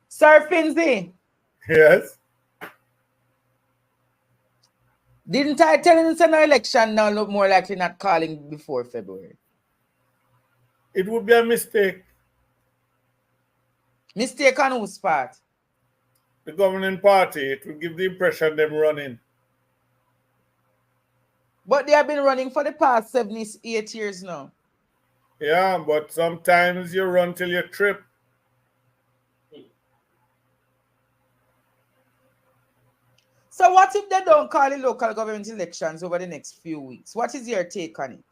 Sir Finzi. Yes. Didn't I tell you it's an election now look more likely not calling before February? It would be a mistake. Mistake on whose part? The governing party, it would give the impression them running. But they have been running for the past 8 years now. Yeah, but sometimes you run till you trip. So what if they don't call the local government elections over the next few weeks? What is your take on it?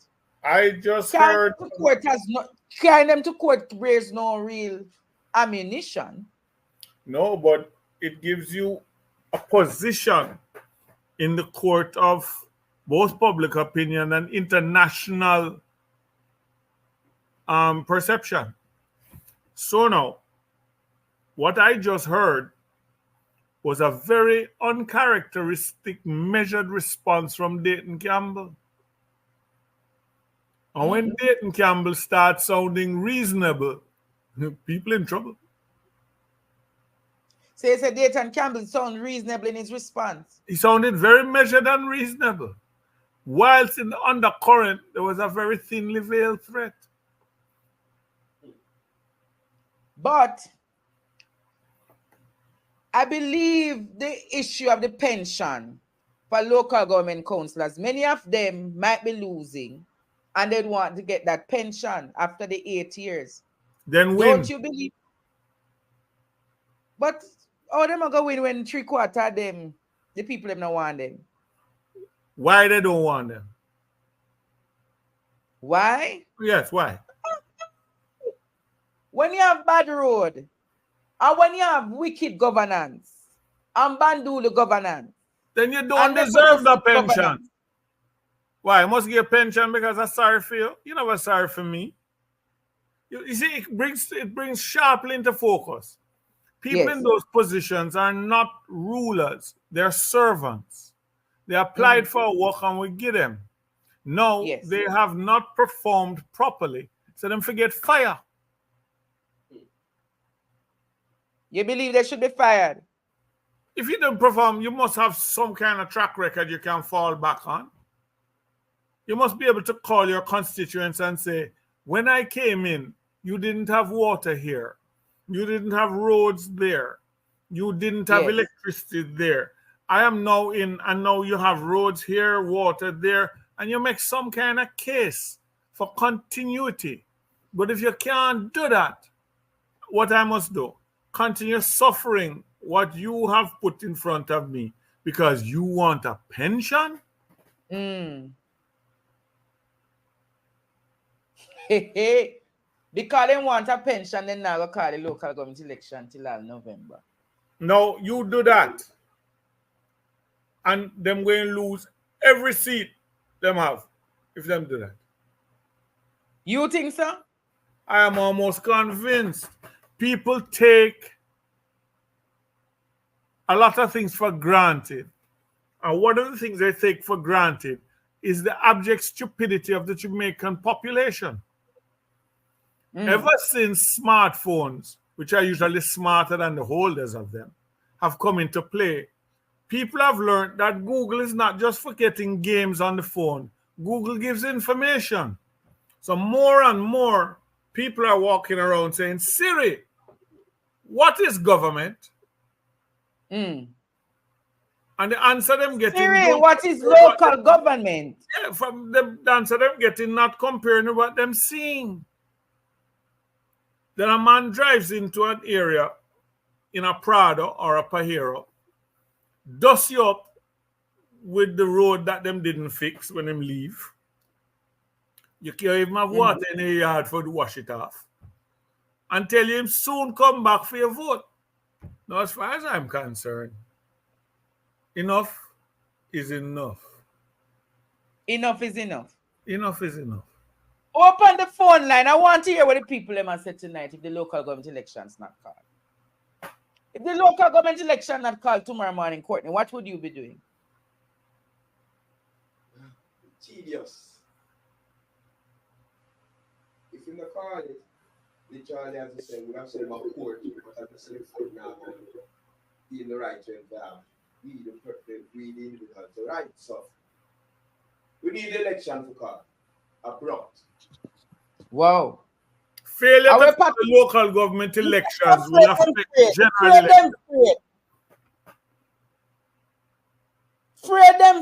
I just Carrying heard. them to court raise no real ammunition. No, but it gives you a position in the court of both public opinion and international perception. So now, what I just heard was a very uncharacteristic measured response from Dayton Campbell. And when Dayton Campbell starts sounding reasonable, people in trouble. So you said Dayton Campbell sound reasonable in his response. He sounded very measured and reasonable. Whilst in the undercurrent, there was a very thinly veiled threat. But I believe the issue of the pension for local government councillors, many of them might be losing and they'd want to get that pension after the 8 years. Then win. Don't you believe? But how them are going to win when 3/4 of them, the people them not want them? Why they don't want them? Why? Yes, why? When you have bad road, and when you have wicked governance, and bandulu governance, then you don't deserve the pension. Governance. Why? I must get a pension because I'm sorry for you. You're never sorry for me. You see, it brings sharply into focus. People in those positions are not rulers. They're servants. They applied for work and we give them. No, they have not performed properly. So them forget fire. You believe they should be fired? If you don't perform, you must have some kind of track record you can fall back on. You must be able to call your constituents and say, when I came in, you didn't have water here. You didn't have roads there. You didn't have electricity there. I am now in, and now you have roads here, water there, and you make some kind of case for continuity. But if you can't do that, what I must do? Continue suffering what you have put in front of me because you want a pension? Because they want a pension, then now go call the local government election till November. No, you do that. And them going to lose every seat them have if them do that. You think so? I am almost convinced. People take a lot of things for granted. And one of the things they take for granted is the abject stupidity of the Jamaican population. Ever since smartphones, which are usually smarter than the holders of them, have come into play, people have learned that Google is not just for getting games on the phone. Google gives information. So more and more people are walking around saying, Siri, what is government? And the answer them getting... Siri, what is local government? Yeah, from the answer them getting not comparing with what them seeing. Then a man drives into an area in a Prado or a Pajero, dust you up with the road that them didn't fix when them leave. You can't even have water in your yard for to wash it off. And tell him soon come back for your vote. Now, as far as I'm concerned, enough is enough. Enough is enough. Enough is enough. Open the phone line. I want to hear what the people them say tonight if the local government election's not called. If the local government election not called tomorrow morning, Courtney, what would you be doing? Tedious. If you not call it, literally, as I said, we have said about court, but I'm just saying court now, in the right to have we the individuals the right. So we need election for call. Abrupt. Wow. Failure to the local government elections will affect general elections.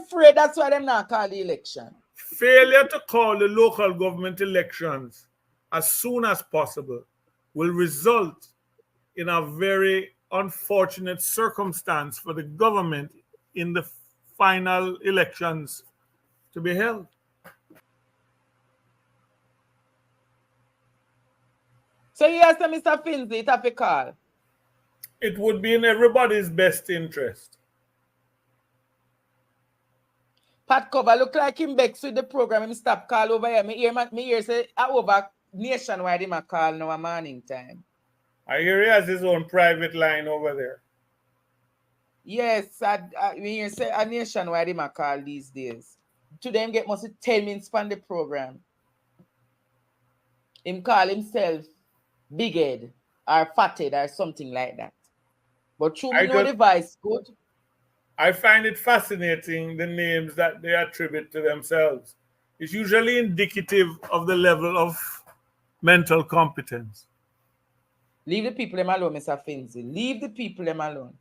Free, that's why them not call the election. Failure to call the local government elections as soon as possible will result in a very unfortunate circumstance for the government in the final elections to be held. So yes, Mr. Finzi, it have a call. It would be in everybody's best interest. Pat Cover look like him begs with the program. Him stop call over here. Me hear say over nationwide him a call now a morning time. I hear he has his own private line over there. Yes, I hear say a nationwide him a call these days. To them get must 10 minutes on the program. Him call himself Big Head or Fathead or something like that. But through me know the voice good. I find it fascinating the names that they attribute to themselves. It's usually indicative of the level of mental competence. Leave the people them alone, Mr. Finzi. Leave the people them alone.